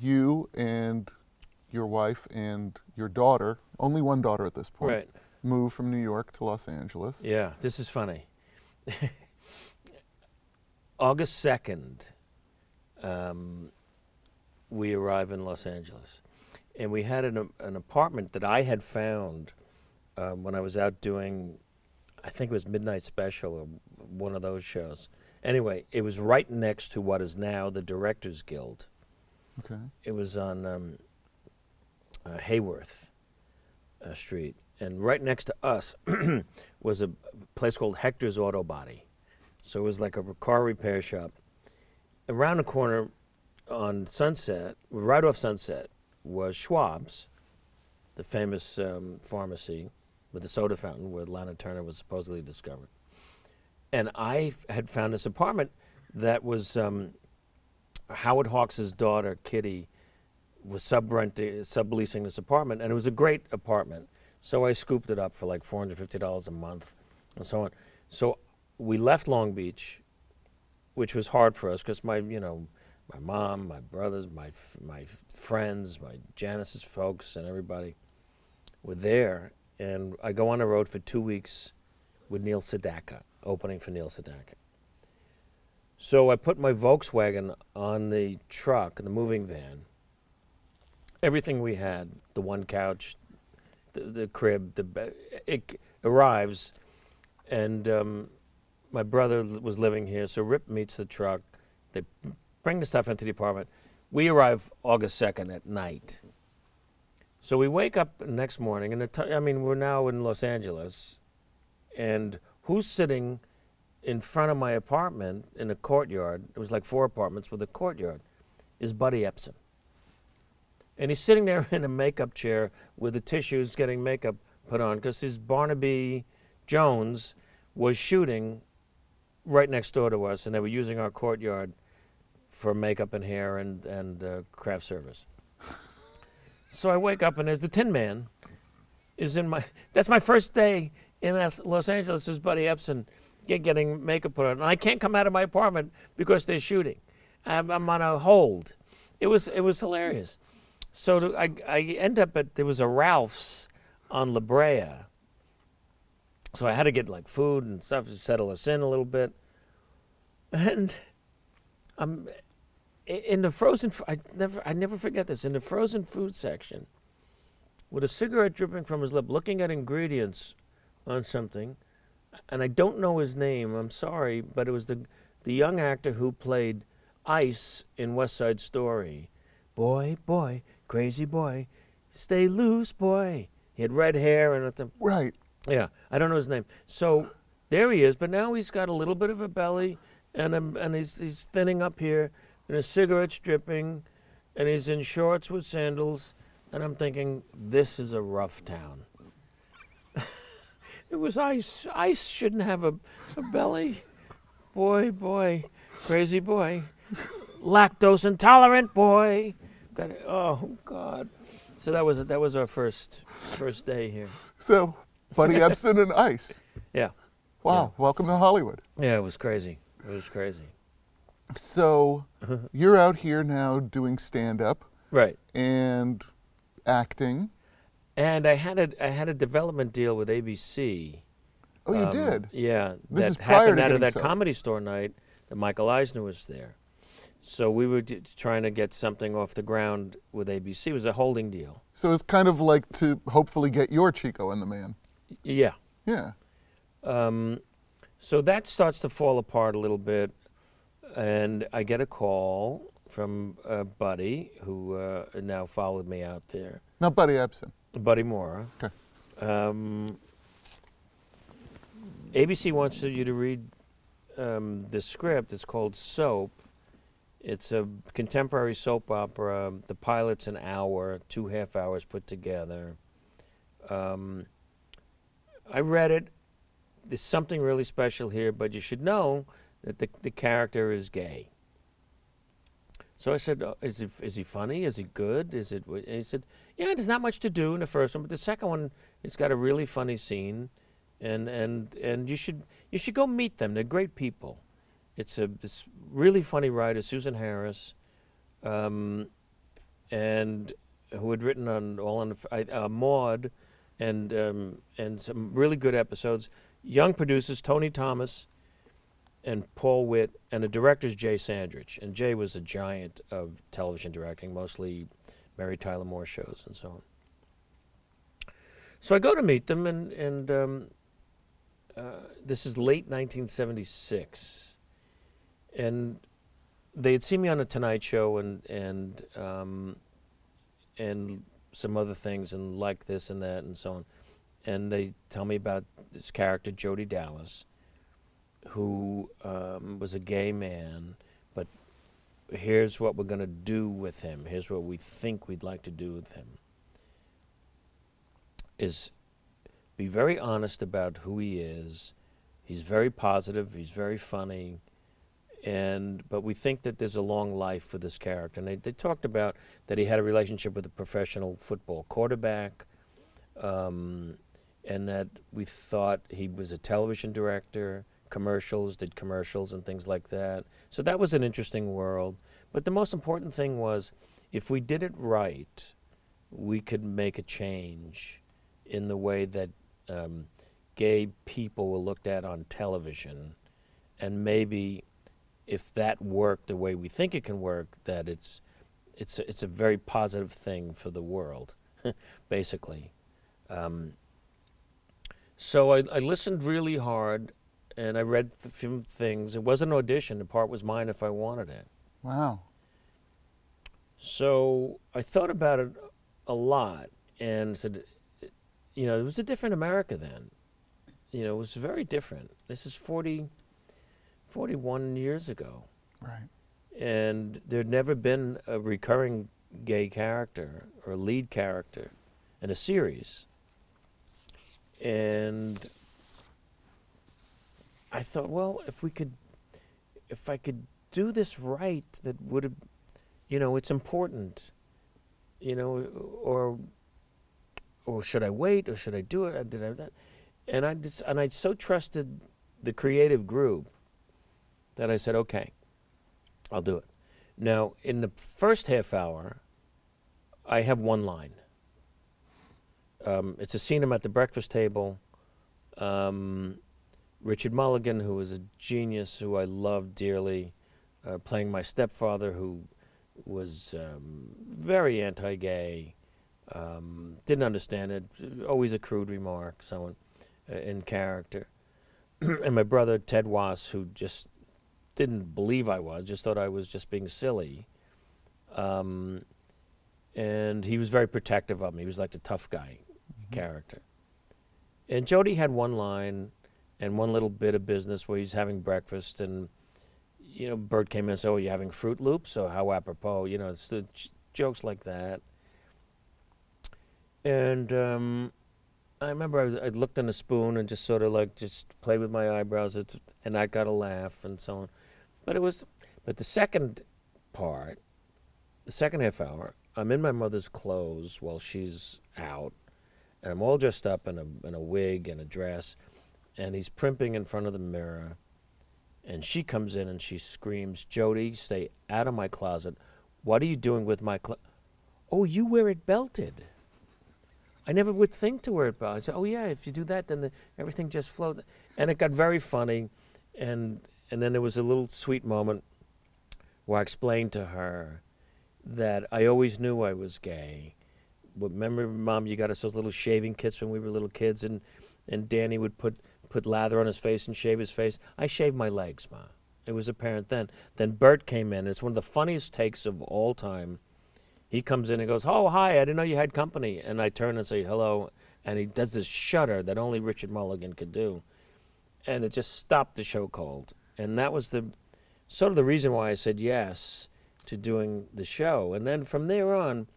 you and your wife and your daughter, only one daughter at this point, Right. moved from New York to Los Angeles. Yeah, this is funny. August 2nd, we arrive in Los Angeles. And we had an apartment that I had found when I was out doing, I think it was Midnight Special or one of those shows. Anyway, it was right next to what is now the Directors Guild. Okay. It was on Hayworth Street. And right next to us was a place called Hector's Auto Body. So it was like a car repair shop. Around the corner on Sunset, right off Sunset, was Schwab's, the famous pharmacy with the soda fountain where Lana Turner was supposedly discovered. And I had found this apartment that was Howard Hawks' daughter, Kitty, was subleasing this apartment, and it was a great apartment. So I scooped it up for like $450 a month and so on. So we left Long Beach, which was hard for us because my mom, my brothers, my friends, my Janice's folks, and everybody were there. And I go on the road for 2 weeks with Neil Sedaka, opening for Neil Sedaka. So I put my Volkswagen on the truck, the moving van. Everything we had, the one couch, the crib, it arrives, and my brother was living here, so Rip meets the truck. They bring the stuff into the apartment. We arrive August 2nd at night. So we wake up the next morning, and we're now in Los Angeles, and who's sitting in front of my apartment in a courtyard? It was like 4 apartments with a courtyard. Is Buddy Epson. And he's sitting there in a makeup chair with the tissues getting makeup put on because his Barnaby Jones was shooting right next door to us, and they were using our courtyard for makeup and hair and craft service. So I wake up, and there's the Tin Man. That's my first day in Los Angeles, is Buddy Epson getting makeup put on. And I can't come out of my apartment because they're shooting. I'm on a hold. It was hilarious. So I end up there was a Ralph's on La Brea. So I had to get like food and stuff to settle us in a little bit. And I'm in the frozen, I never forget this, in the frozen food section, with a cigarette dripping from his lip, looking at ingredients on something, and I don't know his name, I'm sorry, but it was the young actor who played Ice in West Side Story. Boy, boy, crazy boy, stay loose, boy. He had red hair and Right. yeah, I don't know his name. So there he is, but now he's got a little bit of a belly, and he's thinning up here, and his cigarette's dripping, and he's in shorts with sandals, and I'm thinking, this is a rough town. It was Ice. Ice shouldn't have a belly. Boy, boy, crazy boy. Lactose intolerant boy. Oh, God. So that was our first day here. So, Buddy Epson and Ice. Yeah. Wow, welcome to Hollywood. Yeah, it was crazy. It was crazy. So, you're out here now doing stand-up. Right. And acting. And I had a development deal with ABC. Oh, you did? Yeah. This is that prior happened to out of getting that sober. Comedy Store night that Michael Eisner was there. So we were trying to get something off the ground with ABC. It was a holding deal. So it's kind of like to hopefully get your Chico and the Man. Yeah. Yeah. So that starts to fall apart a little bit, and I get a call from Buddy, who now followed me out there. Not Buddy Epson. Buddy Mora. Okay. ABC wants you to read this script. It's called Soap. It's a contemporary soap opera. The pilot's an hour, 2 half hours put together. I read it. There's something really special here, but you should know that the character is gay. So I said, is he funny? Is he good? Is it? And he said, yeah, there's not much to do in the first one, but the second one, it's got a really funny scene, and you should go meet them. They're great people. It's this really funny writer, Susan Harris. and who had written on Maude, and some really good episodes. Young producers, Tony Thomas and Paul Witt, and the director's Jay Sandrich. And Jay was a giant of television directing, mostly Mary Tyler Moore shows and so on. So I go to meet them, and this is late 1976, and they had seen me on the Tonight Show and some other things, and like this and that and so on. And they tell me about this character, Jody Dallas, who was a gay man, but here's what we're going to do with him. Here's what we think we'd like to do with him. Is be very honest about who he is. He's very positive. He's very funny. But we think that there's a long life for this character. And they talked about that he had a relationship with a professional football quarterback, and that we thought he was a television director, did commercials and things like that. So that was an interesting world. But the most important thing was, if we did it right, we could make a change in the way that gay people were looked at on television. And maybe if that worked the way we think it can work, that it's a very positive thing for the world, basically. So I listened really hard, and I read a few things. It was an audition. The part was mine if I wanted it. Wow. So I thought about it a lot and said, it was a different America then. It was very different. This is 41 years ago. Right. And there'd never been a recurring gay character or lead character in a series. And I thought, well, if I could do this right, that would have, it's important, or should I wait, or should I do it? Did I that? And I so trusted the creative group that I said, okay, I'll do it. Now, in the first half hour, I have one line. It's a scene I'm at the breakfast table. Richard Mulligan, who was a genius, who I loved dearly, playing my stepfather, who was very anti-gay, didn't understand it, always a crude remark, someone in character. And my brother, Ted Wass, who just didn't believe I was, just thought I was just being silly. And he was very protective of me. He was like the tough guy character. And Jody had one line and one little bit of business where he's having breakfast, and Bert came in and said, "Oh, you having Fruit Loops?" So how apropos, it's the jokes like that. And I remember I looked in a spoon and just sort of just played with my eyebrows, and I got a laugh and so on. But the second part, the second half hour, I'm in my mother's clothes while she's out, and I'm all dressed up in a wig and a dress, and he's primping in front of the mirror, and she comes in and she screams, "Jody, stay out of my closet. What are you doing with my closet?" "Oh, you wear it belted." I never would think to wear it belted. I said, "Oh yeah, if you do that, then everything just flows." And it got very funny, and then there was a little sweet moment where I explained to her that I always knew I was gay. Remember, Mom, you got us those little shaving kits when we were little kids, and Danny would put lather on his face and shave his face. I shaved my legs, Ma. It was apparent then. Then Bert came in. It's one of the funniest takes of all time. He comes in and goes, "Oh, hi, I didn't know you had company." And I turn and say, "Hello." And he does this shudder that only Richard Mulligan could do. And it just stopped the show cold. And that was sort of the reason why I said yes to doing the show. And then from there on,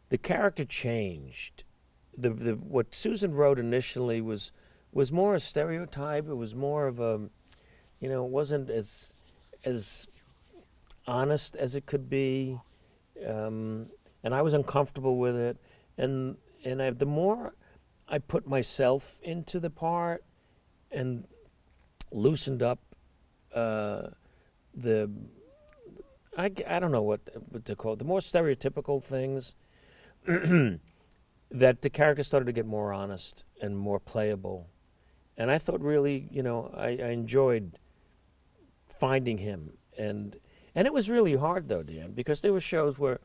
the character changed. What Susan wrote initially was more a stereotype. It was more of a, it wasn't as honest as it could be, and I was uncomfortable with it. And the more I put myself into the part and loosened up I don't know what to call it, the more stereotypical things, that the character started to get more honest and more playable. And I thought really, I enjoyed finding him. And it was really hard, though, Dan, because there were shows where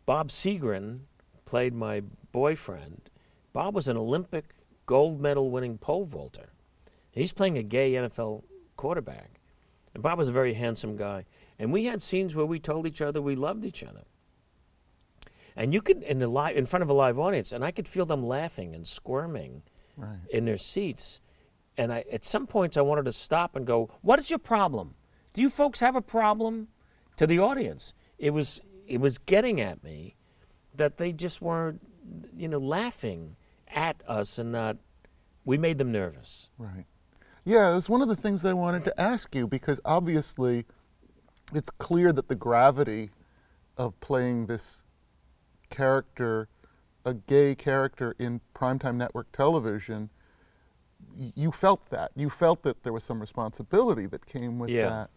Bob Seagren played my boyfriend. Bob was an Olympic gold medal winning pole vaulter. He's playing a gay NFL quarterback. And Bob was a very handsome guy. And we had scenes where we told each other we loved each other. And you could, in front of a live audience, and I could feel them laughing and squirming Right. in their seats. And at some points I wanted to stop and go, what is your problem? Do you folks have a problem? To the audience. It was getting at me that they just weren't, laughing at us and not, we made them nervous. Right. Yeah, it was one of the things I wanted to ask you, because obviously it's clear that the gravity of playing this character, a gay character in primetime network television, you felt that. You felt that there was some responsibility that came with that.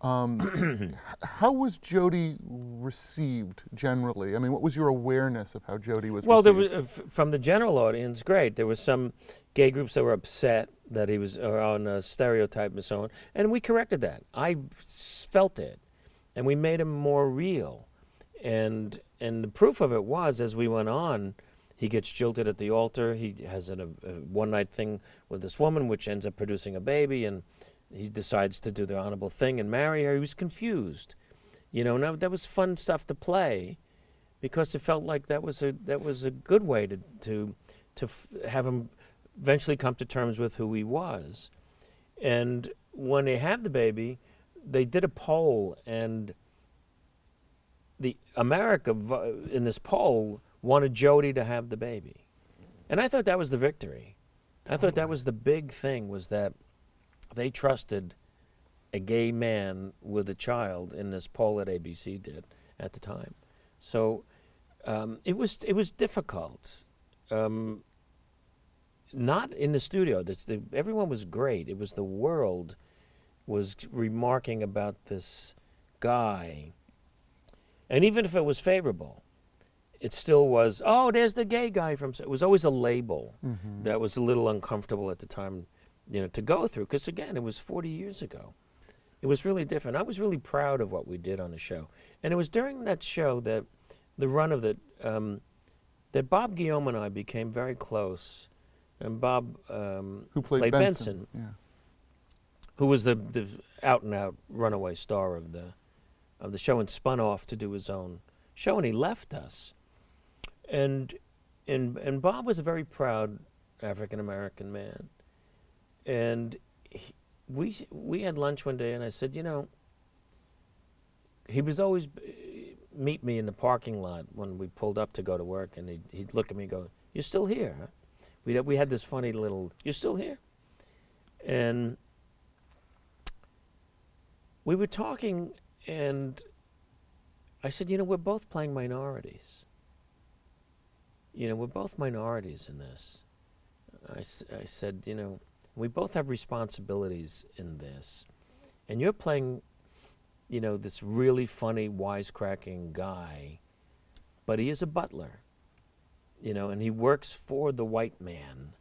How was Jody received generally? I mean, what was your awareness of how Jody was Well, received? there was, from the general audience, great. There was some gay groups that were upset that he was on a stereotype and so on, and we corrected that. I felt it, and we made him more real. And the proof of it was, as we went on, he gets jilted at the altar. He has a one-night thing with this woman, which ends up producing a baby, and he decides to do the honorable thing and marry her. He was confused. Now that was fun stuff to play, because it felt like that was a good way to have him eventually come to terms with who he was. And when they had the baby, they did a poll, and the America in this poll wanted Jody to have the baby. And I thought that was the victory. I thought that was the big thing, was that they trusted a gay man with a child in this poll that ABC did at the time. So it was difficult. Not in the studio. Everyone was great. It was the world was remarking about this guy. And even if it was favorable, it still was, oh, there's the gay guy from... It was always a label that was a little uncomfortable at the time, to go through. Because, again, it was 40 years ago. It was really different. I was really proud of what we did on the show. And it was during that show that the run of it, that Bob Guillaume and I became very close. And Bob Who played Benson. Yeah. Who was the out-and-out runaway star of the show, and spun off to do his own show, and he left us. And Bob was a very proud African-American man. And we had lunch one day, and I said, he was always meet me in the parking lot when we pulled up to go to work, and he'd look at me and go, "You're still here, huh?" We had this funny little, "You're still here?" And we were talking, and I said, we're both playing minorities. We're both minorities in this. I said, we both have responsibilities in this. And you're playing, this really funny, wisecracking guy, but he is a butler, and he works for the white man.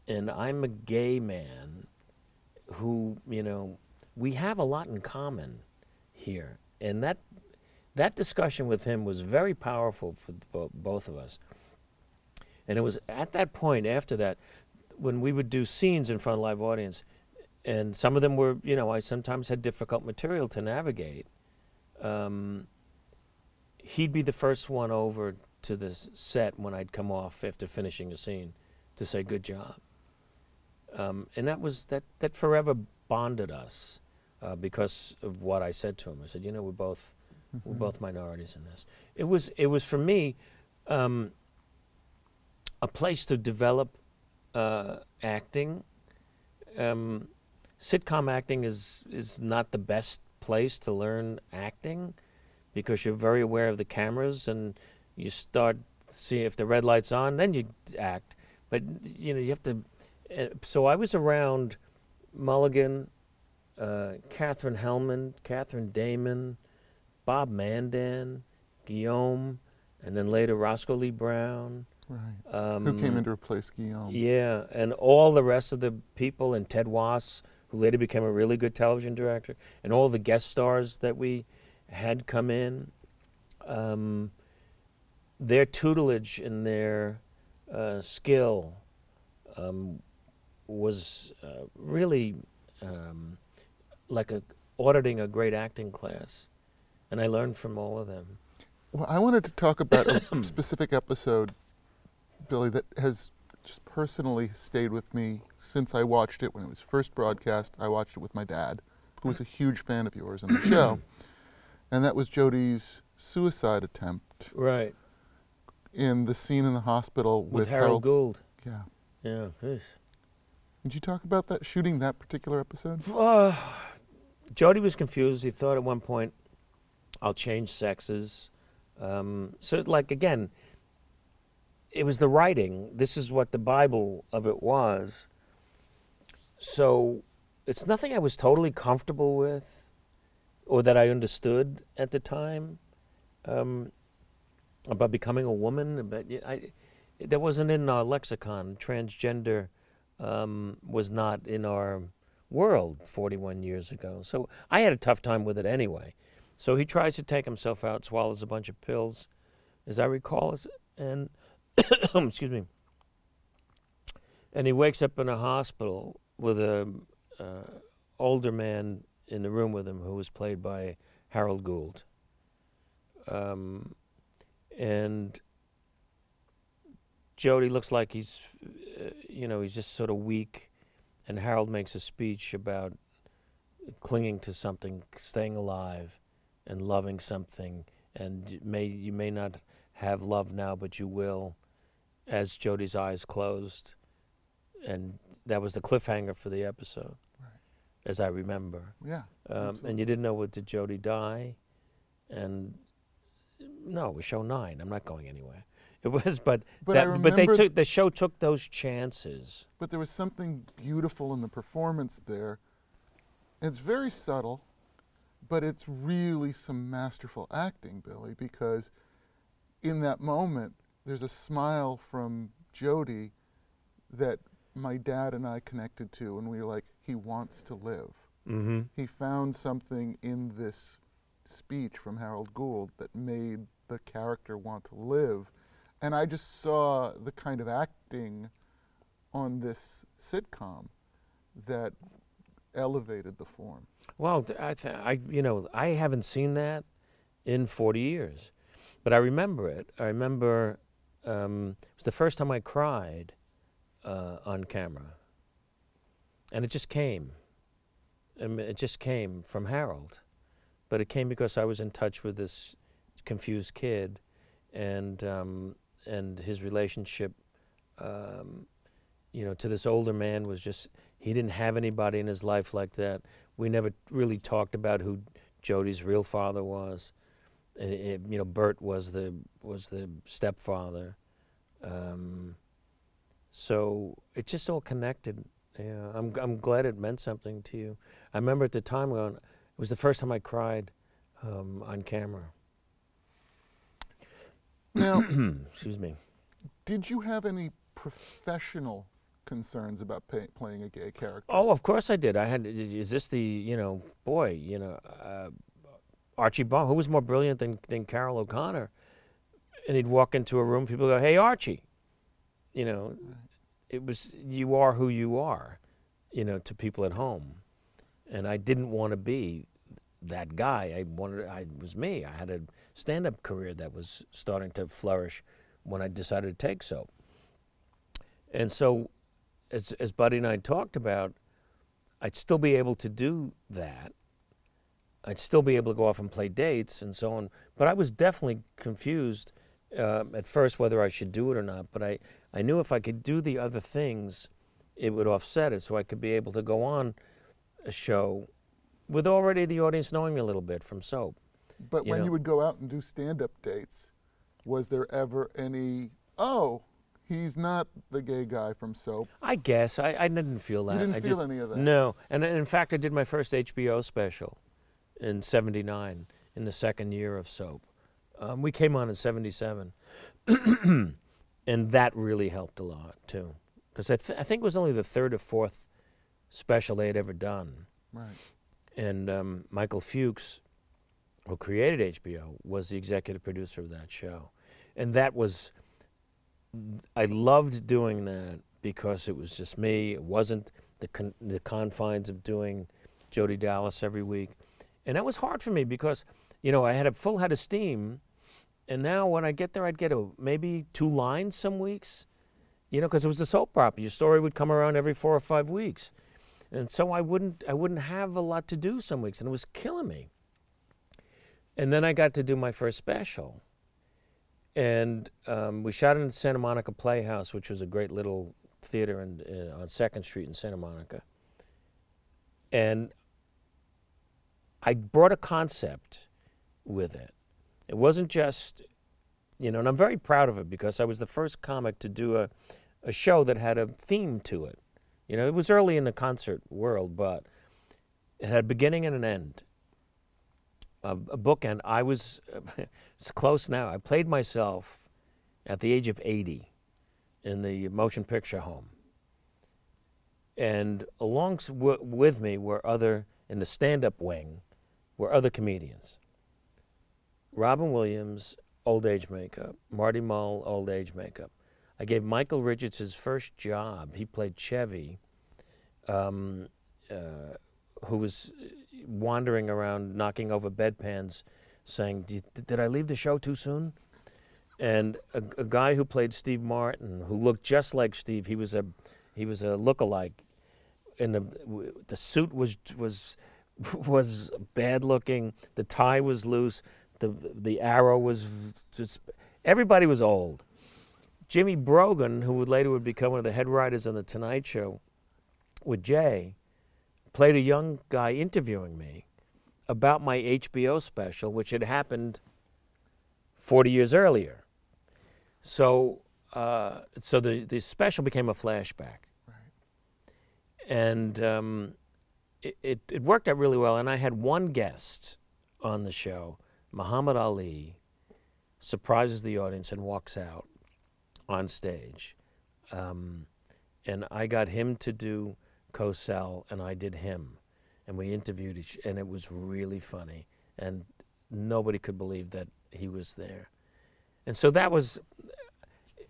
And I'm a gay man who, we have a lot in common here. And that discussion with him was very powerful for both of us. And it was at that point, after that, when we would do scenes in front of a live audience, and some of them were, I sometimes had difficult material to navigate. He'd be the first one over to the set when I'd come off after finishing a scene to say, "Good job." And that forever bonded us because of what I said to him. I said, we're both minorities in this. It was for me a place to develop acting. Sitcom acting is not the best place to learn acting, because you're very aware of the cameras, and you start to see if the red light's on, then you act. But you have to. So I was around Mulligan, Catherine Hellman, Catherine Damon, Bob Mandan, Guillaume, and then later Roscoe Lee Brown. Right. Who came in to replace Guillaume. Yeah, and all the rest of the people, and Ted Wass, who later became a really good television director, and all the guest stars that we had come in. Their tutelage and their skill was really like auditing a great acting class, and I learned from all of them. Well, I wanted to talk about a specific episode, Billy, that has just personally stayed with me since I watched it when it was first broadcast. I watched it with my dad, who was a huge fan of yours in the show, and that was Jodi's suicide attempt. Right. In the scene in the hospital with Harold Gould. Yeah. Yeah. Did you talk about that, shooting that particular episode? Jodi was confused. He thought at one point, I'll change sexes. So, like, again, it was the writing. This is what the Bible of it was. So it's nothing I was totally comfortable with or that I understood at the time. About becoming a woman, but that wasn't in our lexicon. Transgender was not in our world 41 years ago. So I had a tough time with it anyway. So he tries to take himself out, swallows a bunch of pills, as I recall, and excuse me. And he wakes up in a hospital with a older man in the room with him who was played by Harold Gould. And Jodi looks like he's just sort of weak, and Harold makes a speech about clinging to something, staying alive, and loving something, and you may not have love now, but you will, as Jodi's eyes closed, and that was the cliffhanger for the episode, right, as I remember. Yeah. And you didn't know, did Jodi die? And no, it was show 9. I'm not going anywhere. It was, but the show took those chances. But there was something beautiful in the performance there. It's very subtle, but it's really some masterful acting, Billy, because in that moment, there's a smile from Jodi that my dad and I connected to, and we were like, he wants to live. Mm-hmm. He found something in this speech from Harold Gould that made the character want to live. And I just saw the kind of acting on this sitcom that elevated the form. Well, I haven't seen that in 40 years, but I remember it. I remember it was the first time I cried on camera, and it just came. It just came from Harold, but it came because I was in touch with this confused kid, and his relationship, to this older man was just, he didn't have anybody in his life like that. We never really talked about who Jodi's real father was. Bert was the stepfather. So it just all connected. Yeah, I'm glad it meant something to you. I remember at the time going, it was the first time I cried on camera. Now, excuse me. Did you have any professional concerns about playing a gay character? Oh, of course I did. I had. Is this the Archie Bunker, who was more brilliant than Carol O'Connor? And he'd walk into a room, people go, "Hey, Archie," Right. It was, you are who you are, to people at home, and I didn't want to be that guy. I was me. I had a stand-up career that was starting to flourish when I decided to take soap. And so, as Buddy and I talked about, I'd still be able to do that. I'd still be able to go off and play dates and so on. But I was definitely confused at first whether I should do it or not. But I knew if I could do the other things, it would offset it, so I could be able to go on a show with already the audience knowing me a little bit from soap. But when you would go out and do stand-up dates, was there ever any, oh, he's not the gay guy from soap? I guess. I didn't feel that. You didn't feel any of that? No. And in fact, I did my first HBO special in '79. in the second year of soap. We came on in '77, and that really helped a lot too, because I think it was only the third or fourth special they had ever done. Right. And Michael Fuchs, who created HBO, was the executive producer of that show. And that was, I loved doing that because it was just me. It wasn't the confines of doing Jody Dallas every week. And that was hard for me because, you know, I had a full head of steam, and now when I get there, I'd get maybe 2 lines some weeks, you know, because it was a soap opera. Your story would come around every 4 or 5 weeks. And so I wouldn't have a lot to do some weeks, and it was killing me. And then I got to do my first special. And we shot it in Santa Monica Playhouse, which was a great little theater on 2nd Street in Santa Monica. And I brought a concept with it. It wasn't just, you know, and I'm very proud of it because I was the first comic to do a show that had a theme to it. You know, it was early in the concert world, but it had a beginning and an end, a bookend. I was, it's close now. I played myself at the age of 80 in the motion picture home. And along with me were in the stand-up wing, were other comedians. Robin Williams, old age makeup. Marty Mull, old age makeup. I gave Michael Richards his first job. He played Chevy, who was wandering around knocking over bedpans saying, did I leave the show too soon? And a guy who played Steve Martin, who looked just like Steve, he was a lookalike. And the suit was bad looking, the tie was loose, the arrow was just, everybody was old. Jimmy Brogan, who later would become one of the head writers on The Tonight Show with Jay, played a young guy interviewing me about my HBO special, which had happened 40 years earlier. So the special became a flashback. Right. And it worked out really well. And I had one guest on the show, Muhammad Ali, surprises the audience and walks out on stage. And I got him to do Cosell, and I did him. And we interviewed and it was really funny. And nobody could believe that he was there. And so that was,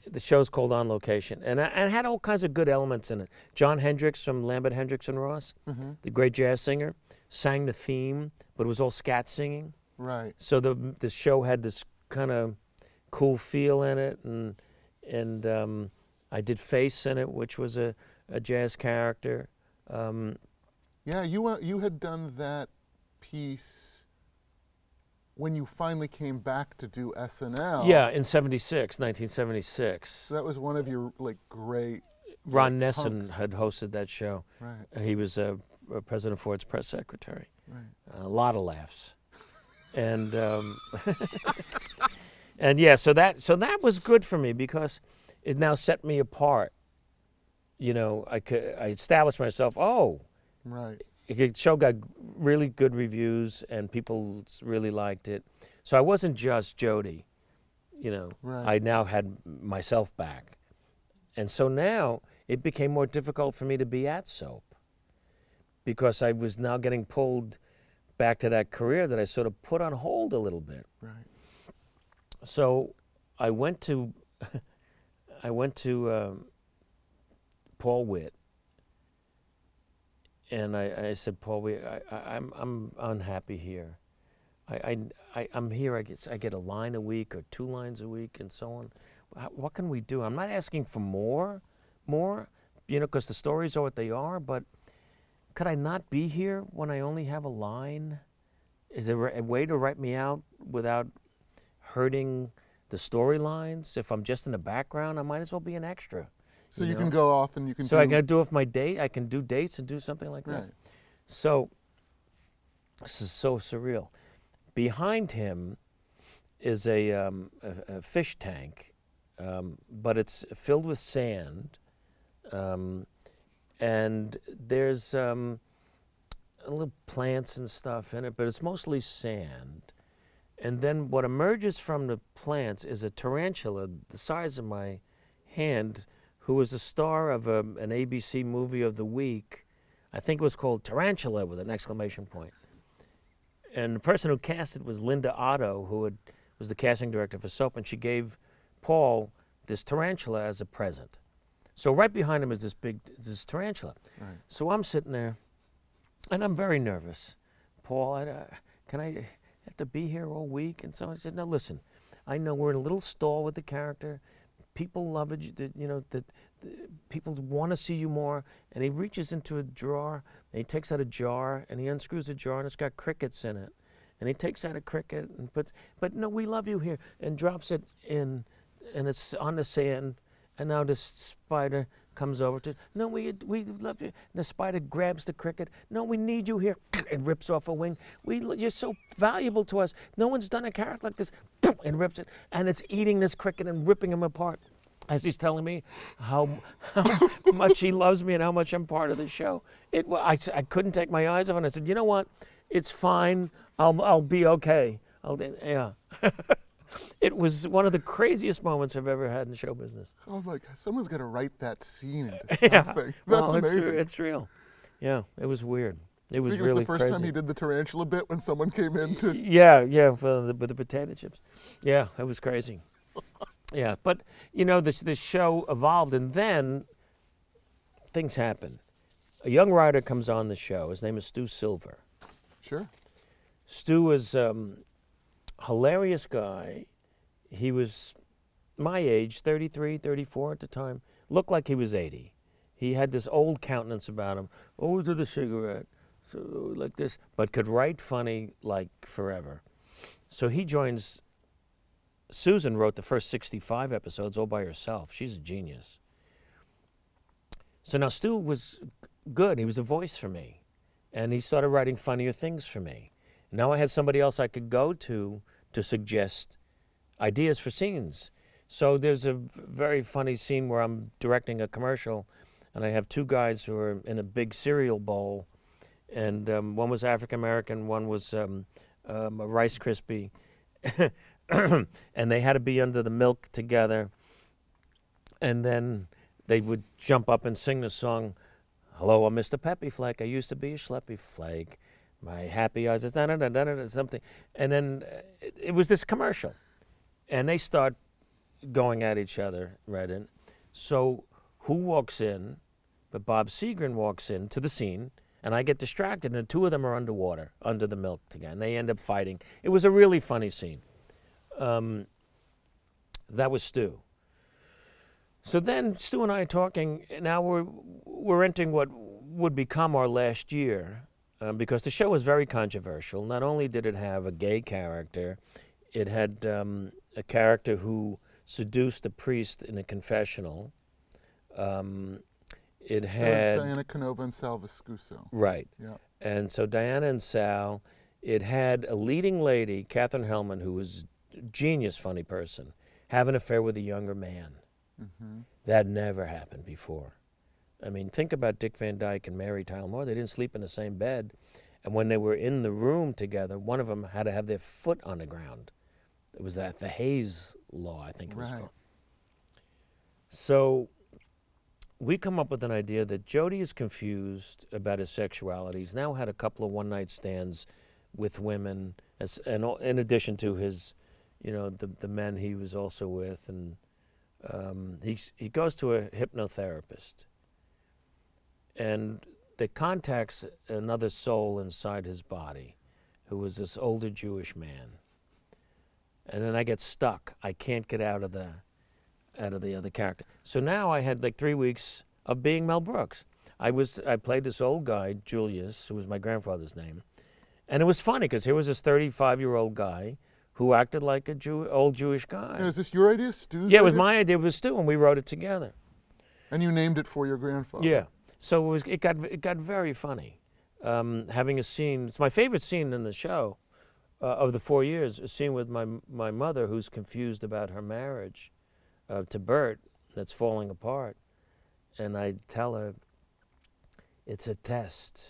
the show's called On Location. And it had all kinds of good elements in it. John Hendricks from Lambert, Hendricks and Ross, the great jazz singer, sang the theme, but it was all scat singing. Right. So the show had this kind of cool feel in it, and I did Face in it, which was a jazz character. Yeah, you had done that piece when you finally came back to do SNL. Yeah, in 1976. So that was one of your great. Ron Nessen had hosted that show. Right. He was President Ford's press secretary. Right. A lot of laughs, and and yeah, so that was good for me because it now set me apart. You know, I established myself. Oh, right. The show got really good reviews and people really liked it. So I wasn't just Jody. You know, right. I now had myself back, and so now it became more difficult for me to be at soap because I was now getting pulled back to that career that I sort of put on hold a little bit. Right. So I went to Paul Witt, and I said, Paul Witt, I'm unhappy here. I'm here. I get a line a week or 2 lines a week and so on. What can we do? I'm not asking for more, you know, because the stories are what they are. But could I not be here when I only have a line? Is there a way to write me out without hurting the storylines? If I'm just in the background, I might as well be an extra. So you can go off and you can. So I can do with my date. I can do dates and do something like that. Right. So this is so surreal. Behind him is a fish tank, but it's filled with sand, and there's little plants and stuff in it, but it's mostly sand. And then what emerges from the plants is a tarantula the size of my hand, who was the star of an ABC movie of the week. I think it was called Tarantula with an exclamation point. And the person who cast it was Linda Otto, who was the casting director for Soap, and she gave Paul this tarantula as a present. So right behind him is this tarantula. Right. So I'm sitting there, and I'm very nervous. Paul, can I have to be here all week? And so I said, no, listen, I know we're in a little stall with the character. People love it, people want to see you more. And he reaches into a drawer, and he takes out a jar, and he unscrews a jar, and it's got crickets in it. And he takes out a cricket and puts, but no, we love you here, and drops it in, and it's on the sand. And now the spider comes over to, no, we love you. And the spider grabs the cricket. No, we need you here, and rips off a wing. You're so valuable to us. No one's done a character like this, and rips it. And it's eating this cricket and ripping him apart as he's telling me how much he loves me and how much I'm part of the show. I couldn't take my eyes off it. I said, you know what? It's fine. I'll be okay. Yeah. It was one of the craziest moments I've ever had in show business. Oh my God, someone's got to write that scene into something. Yeah. That's amazing. It's real. Yeah, it was weird. It was I think really it was the first crazy. time he did the tarantula bit when someone came in to... Yeah, with the potato chips. Yeah, it was crazy. Yeah, but, you know, this show evolved, and then things happen. A young writer comes on the show. His name is Stu Silver. Sure. Stu is hilarious guy. He was my age, 33, 34 at the time. Looked like he was 80. He had this old countenance about him. Always with a cigarette, so like this, but could write funny like forever. So he joins. Susan wrote the first 65 episodes all by herself. She's a genius. So now Stu was good. He was a voice for me. And he started writing funnier things for me. Now I had somebody else I could go to suggest ideas for scenes. So there's a very funny scene where I'm directing a commercial, and I have two guys who are in a big cereal bowl, and one was African American, one was a Rice Krispie, and they had to be under the milk together, and then they would jump up and sing the song, "Hello, I'm Mr. Peppy Flake. I used to be a Schleppy Flake. My happy eyes is something," and then it was this commercial, and they start going at each other right in. So who walks in? But Bob Seagren walks in to the scene, and I get distracted, and the two of them are underwater, under the milk together, and they end up fighting. It was a really funny scene. That was Stu. So then Stu and I are talking. Now we're entering what would become our last year, because the show was very controversial. Not only did it have a gay character, it had a character who seduced a priest in a confessional. It had... That was Diana Canova and Sal Viscuso. Right. Yeah. And so Diana and Sal, it had a leading lady, Katherine Hellman, who was a genius funny person, have an affair with a younger man. Mm-hmm. That never happened before. I mean, think about Dick Van Dyke and Mary Tyler Moore. They didn't sleep in the same bed. And when they were in the room together, one of them had to have their foot on the ground. It was the Hayes Law, I think it was called. So we come up with an idea that Jody is confused about his sexuality. He's now had a couple of one-night stands with women, and in addition to his, you know, the men he was also with. And he goes to a hypnotherapist, and they contacts another soul inside his body, who was this older Jewish man. And then I get stuck. I can't get out of the other character. So now I had like 3 weeks of being Mel Brooks. I played this old guy, Julius, who was my grandfather's name, and it was funny because here was this 35-year-old guy who acted like a old Jewish guy. And is this your idea, Stu's Yeah, it was idea? my idea. It was Stu, and we wrote it together. And you named it for your grandfather. Yeah. So it got very funny. Having a scene. It's my favorite scene in the show of the 4 years. A scene with my mother, who's confused about her marriage to Bert, that's falling apart, and I tell her, "It's a test.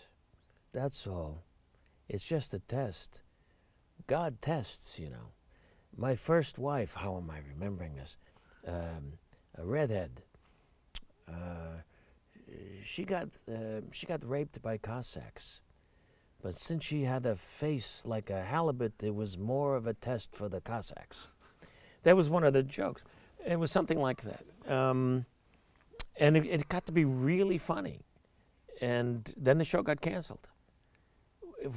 That's all. It's just a test. God tests, you know. My first wife, how am I remembering this? A redhead. She got raped by Cossacks, but since she had a face like a halibut, it was more of a test for the Cossacks. That was one of the jokes. It was something like that, and it got to be really funny. And then the show got canceled.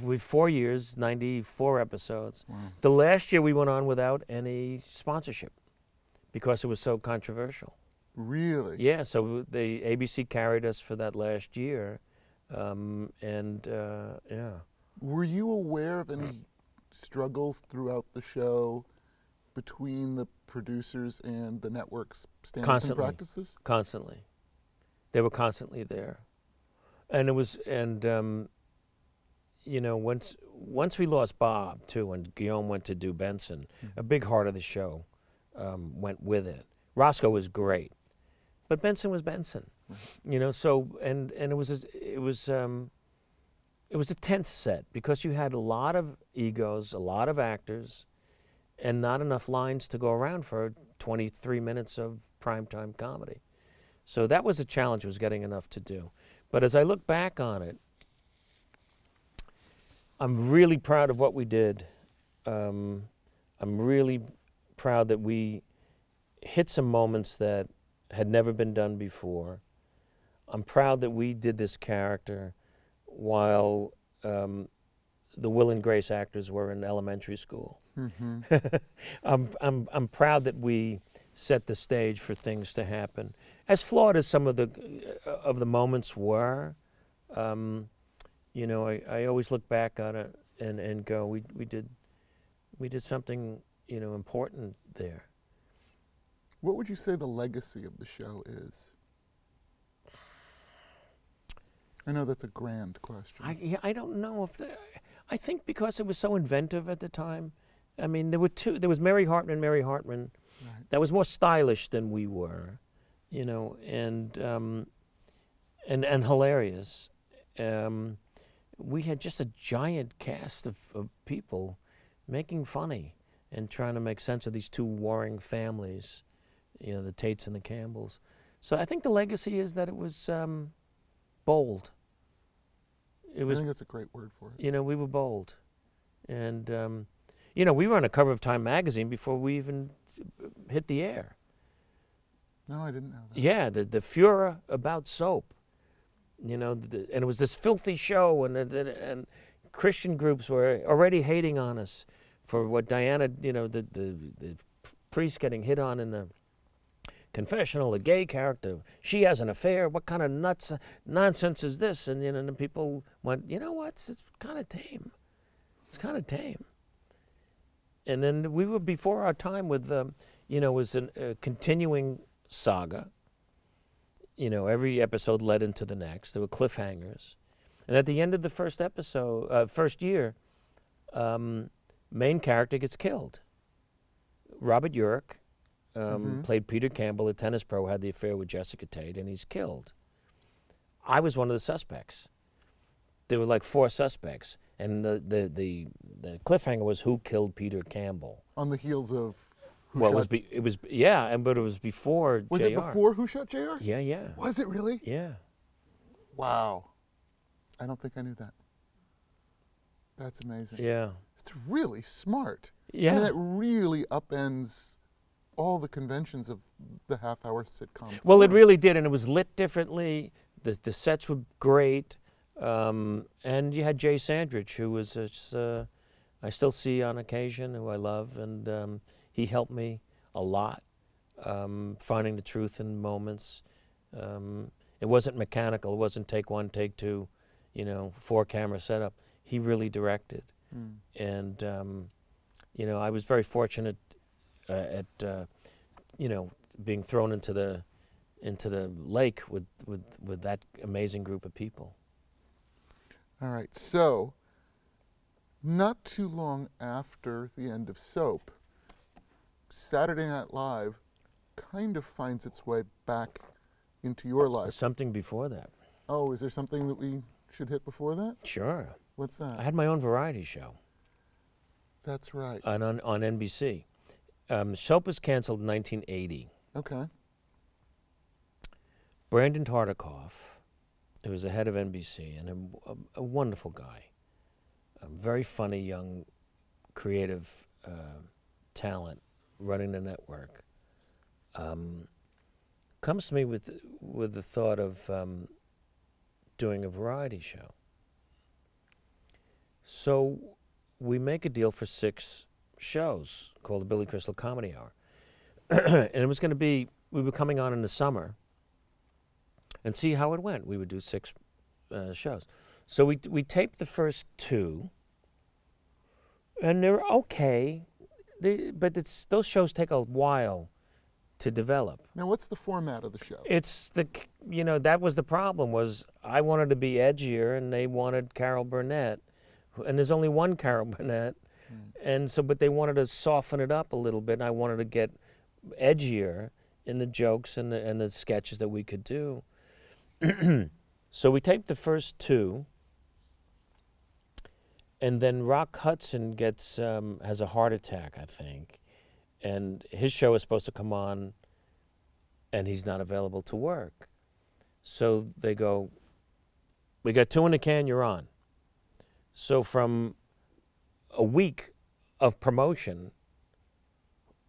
With 4 years, 94 episodes. Wow. The last year we went on without any sponsorship because it was so controversial. Really? Yeah, so the ABC carried us for that last year, yeah. Were you aware of any struggles throughout the show between the producers and the network's standards Constantly. and practices? Constantly. They were constantly there. And it was, you know, once we lost Bob, too, and Guillaume went to do Benson, a big heart of the show went with it. Roscoe was great, but Benson was Benson, you know. So and it was a tense set because you had a lot of egos, a lot of actors, and not enough lines to go around for 23 minutes of primetime comedy. So that was a challenge, was getting enough to do. But as I look back on it, I'm really proud of what we did. I'm really proud that we hit some moments that had never been done before. I'm proud that we did this character while the Will and Grace actors were in elementary school. Mm-hmm. I'm proud that we set the stage for things to happen. As flawed as some of the moments were, you know, I always look back on it and go, we did something, you know, important there. What would you say the legacy of the show is? I know that's a grand question. I don't know if I think because it was so inventive at the time. I mean, there were two. There was Mary Hartman. Right. That was more stylish than we were, you know, and hilarious. We had just a giant cast of people making funny and trying to make sense of these two warring families, you know, the Tates and the Campbells. So I think the legacy is that it was bold. I think that's a great word for it. You know, we were bold. And, you know, we were on the cover of Time magazine before we even hit the air. No, I didn't know that. Yeah, the furor about soap. You know, and it was this filthy show, and Christian groups were already hating on us for what Diana, you know, the priest getting hit on in the confessional, a gay character. She has an affair. What kind of nonsense is this? And, you know, and people went, you know what? It's kind of tame. It's kind of tame. And then we were before our time with, you know, it was a continuing saga. You know, every episode led into the next. There were cliffhangers. And at the end of the first episode, first year, main character gets killed. Robert Urich played Peter Campbell, a tennis pro, had the affair with Jessica Tate, and he's killed. I was one of the suspects. There were like 4 suspects, and the cliffhanger was who killed Peter Campbell. On the heels of Who Well, Shot... it was yeah, but it was before Was JR. it before Who Shot JR? Yeah, yeah. Was it really? Yeah. Wow. I don't think I knew that. That's amazing. Yeah. It's really smart. Yeah. I mean, that really upends all the conventions of the half-hour sitcom. Well, it form. really did, and it was lit differently. The sets were great, and you had Jay Sandrich, who was I still see on occasion, who I love, and he helped me a lot, finding the truth in moments. It wasn't mechanical. It wasn't take 1, take 2, 4-camera setup. He really directed, and you know, I was very fortunate at being thrown into the lake with that amazing group of people. All right, so not too long after the end of Soap, Saturday Night Live kind of finds its way back into your life. Something before that. Oh, is there something that we should hit before that? Sure. What's that? I had my own variety show. That's right. on NBC. Soap was canceled in 1980. Okay. Brandon Tartikoff, who was the head of NBC, and a wonderful guy, a very funny young creative talent running the network, comes to me with the thought of doing a variety show. So we make a deal for 6 shows called the Billy Crystal Comedy Hour. And it was going to be, we were coming on in the summer and see how it went. We would do 6 shows. So we taped the first 2, and they're okay, but those shows take a while to develop. Now, what's the format of the show? It's that was the problem, was I wanted to be edgier and they wanted Carol Burnett, and there's only one Carol Burnett, and so, but they wanted to soften it up a little bit, and I wanted to get edgier in the jokes and the sketches that we could do. So we taped the first 2, and then Rock Hudson has a heart attack, I think, and his show is supposed to come on, and he's not available to work. So they go, "We got 2 in the can, you're on." So from a week of promotion,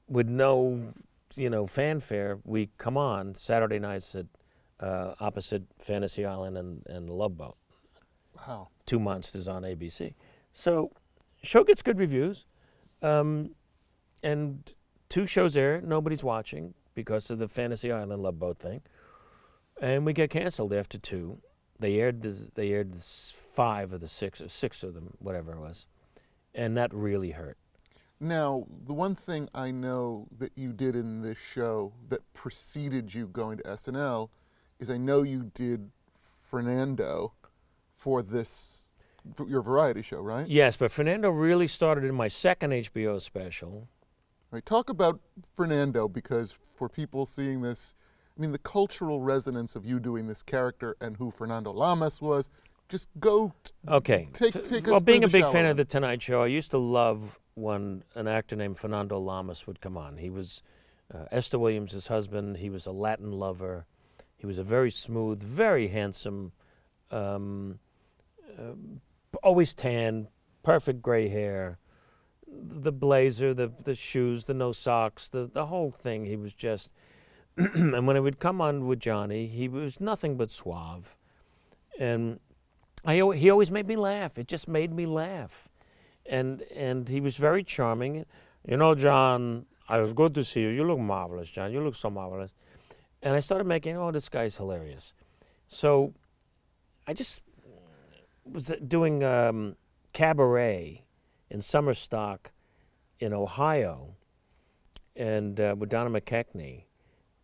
with no, fanfare, we come on Saturday nights at opposite Fantasy Island and Love Boat. Wow. 2 Monsters on ABC. So show gets good reviews, and 2 shows there, nobody's watching because of the Fantasy Island Love Boat thing, and we get canceled after 2. They aired 5 of the 6, or 6 of them, whatever it was, and that really hurt. Now, the one thing I know that you did in this show that preceded you going to SNL is I know you did Fernando for your variety show, right? Yes, but Fernando really started in my second HBO special. Right. Talk about Fernando, because for people seeing this, I mean, the cultural resonance of you doing this character and who Fernando Lamas was, just go. Okay. Take us well, being through a big the fan shower. of The Tonight Show, I used to love when an actor named Fernando Lamas would come on. He was Esther Williams' husband. He was a Latin lover. He was a very smooth, very handsome, always tan, perfect gray hair, the blazer, the shoes, the no socks, the whole thing. He was just, and when I would come on with Johnny, he was nothing but suave. And he always made me laugh. It just made me laugh. And he was very charming. John, it was good to see you. You look marvelous, John. You look so marvelous. And I started making, this guy's hilarious. So I just was doing cabaret in Summerstock in Ohio, and with Donna McKechnie.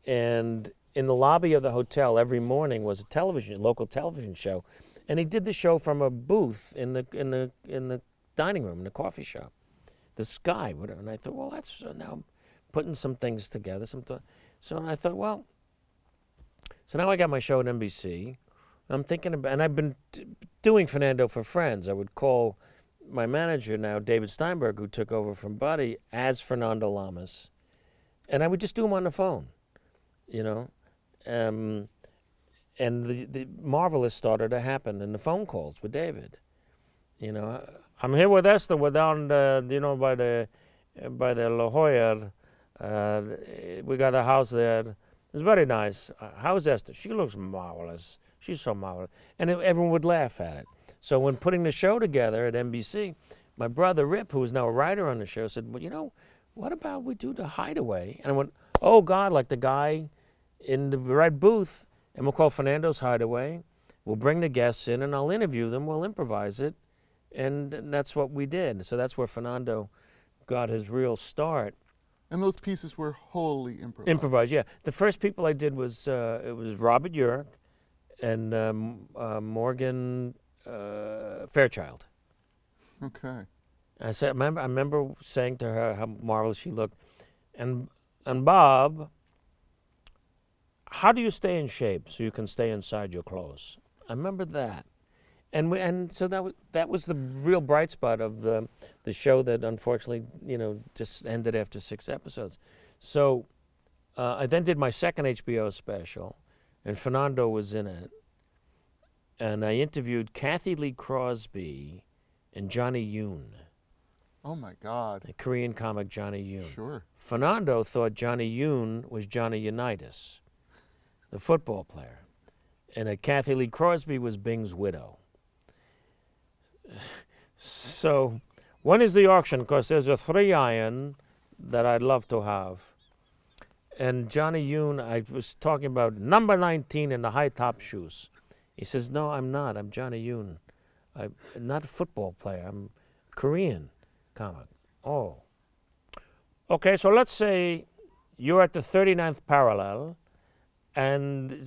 And in the lobby of the hotel every morning was a local television show. And he did the show from a booth in the dining room, in the coffee shop. The Sky, whatever. And I thought, well, that's now I'm putting some things together. So I thought, well, so now I got my show at NBC. I'm thinking about, and I've been doing Fernando for Friends. I would call my manager now, David Steinberg, who took over from Buddy, as Fernando Lamas, and I would just do him on the phone, and the marvelous started to happen in the phone calls with David. I'm here with Esther. We're down, by the La Jolla. We got a house there. It's very nice. How's Esther? She looks marvelous. She's so marvelous. And everyone would laugh at it. So when putting the show together at NBC, my brother Rip, who was now a writer on the show, said, well, what about we do The Hideaway? And I went, oh, God, like the guy in the red booth, and we'll call Fernando's Hideaway. We'll bring the guests in, and I'll interview them. We'll improvise it. And that's what we did. So that's where Fernando got his real start. And those pieces were wholly improvised. Improvised, yeah. The first people I did was Robert Urich and Morgan Fairchild. Okay. I remember saying to her how marvelous she looked, and Bob, how do you stay in shape so you can stay inside your clothes? I remember that, And so that was the real bright spot of the show that unfortunately just ended after 6 episodes. So I then did my second HBO special, and Fernando was in it, and I interviewed Kathy Lee Crosby and Johnny Yoon, Oh my God. the Korean comic Johnny Yoon. Sure. Fernando thought Johnny Yoon was Johnny Unitas, the football player, and that Kathy Lee Crosby was Bing's widow. So, when is the auction? Because there's a 3-iron that I'd love to have. And Johnny Yoon, I was talking about number 19 in the high top shoes. He says, "No, I'm not. I'm Johnny Yoon. I'm not a football player. I'm Korean comic." Oh. Okay, so let's say you're at the 39th parallel, and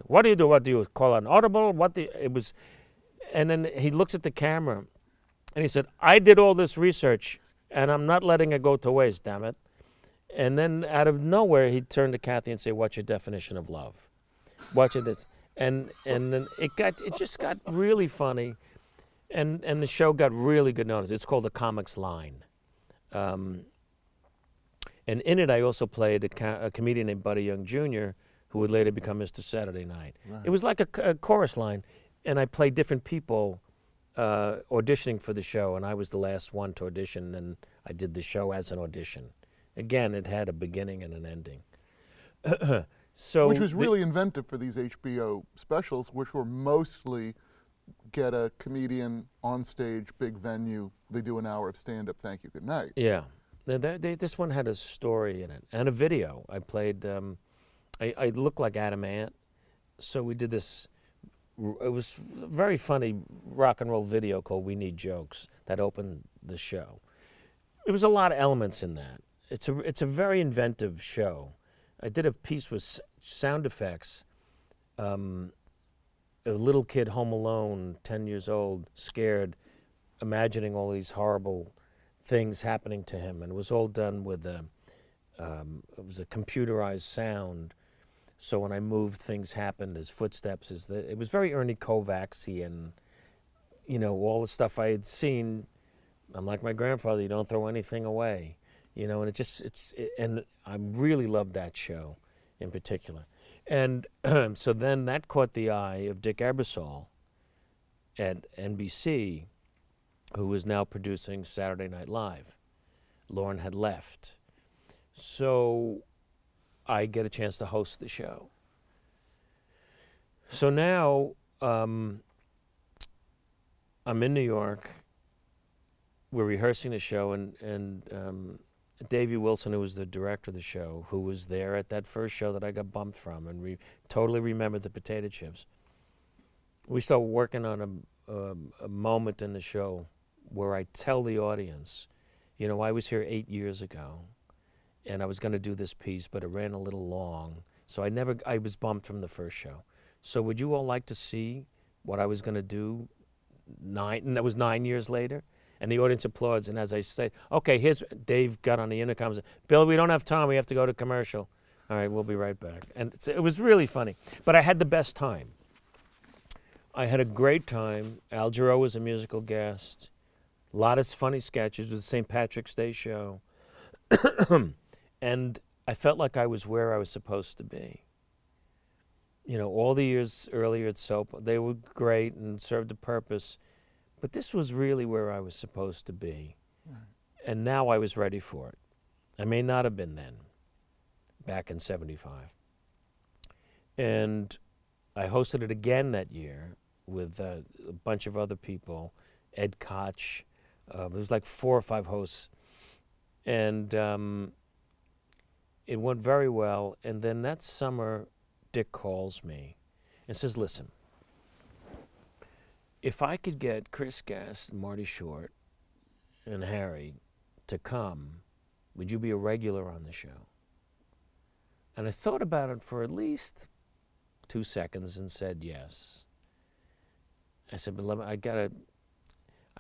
what do you do? What do you call an audible? It was, and then he looks at the camera, and he said, "I did all this research, and I'm not letting it go to waste, damn it." And then out of nowhere, he'd turn to Kathy and say, "What's your definition of love? What's this?" And then it just got really funny, and the show got really good notice. It's called The Comics Line. And in it, I also played a comedian named Buddy Young Jr., who would later become Mr. Saturday Night. Right. It was like a chorus line, and I played different people auditioning for the show, and I was the last one to audition, and I did the show as an audition. Again, it had a beginning and an ending. So Which was really inventive for these HBO specials, which were mostly get a comedian on stage, big venue, they do an hour of stand-up, thank you, good night. Yeah. This one had a story in it and a video. I played, I looked like Adam Ant, so we did this, it was a very funny rock and roll video called We Need Jokes that opened the show. There was a lot of elements in that. It's a very inventive show. I did a piece with sound effects. A little kid home alone, 10 years old, scared, imagining all these horrible things happening to him, and it was all done with it was a computerized sound. So when I moved, things happened as footsteps. It was very Ernie Kovacs-y, all the stuff I had seen. I'm like my grandfather. You don't throw anything away, and and I really loved that show in particular. And so then that caught the eye of Dick Ebersol at NBC, who was now producing Saturday Night Live. Lorne had left. So I get a chance to host the show. So now I'm in New York. We're rehearsing the show, and Davey Wilson, who was the director of the show, who was there at that first show that I got bumped from, and totally remembered the potato chips. We start working on a moment in the show where I tell the audience, I was here 8 years ago, and I was going to do this piece, but it ran a little long, so I was bumped from the first show. So would you all like to see what I was going to do and that was 9 years later? And the audience applauds, and as I say, okay, Dave got on the intercom and said, "Bill, we don't have time, we have to go to commercial." "All right, we'll be right back." And it was really funny, but I had the best time. I had a great time. Al Jarreau was a musical guest. A lot of funny sketches. It was the St. Patrick's Day show. And I felt like I was where I was supposed to be. All the years earlier at Soap, they were great and served a purpose. But this was really where I was supposed to be. Right. And now I was ready for it. I may not have been then, back in '75. And I hosted it again that year with a bunch of other people, Ed Koch. There was like 4 or 5 hosts. And it went very well. And then that summer, Dick calls me and says, "Listen, if I could get Chris Guest, Marty Short, and Harry to come, would you be a regular on the show?" And I thought about it for at least 2 seconds and said yes. I said, "But I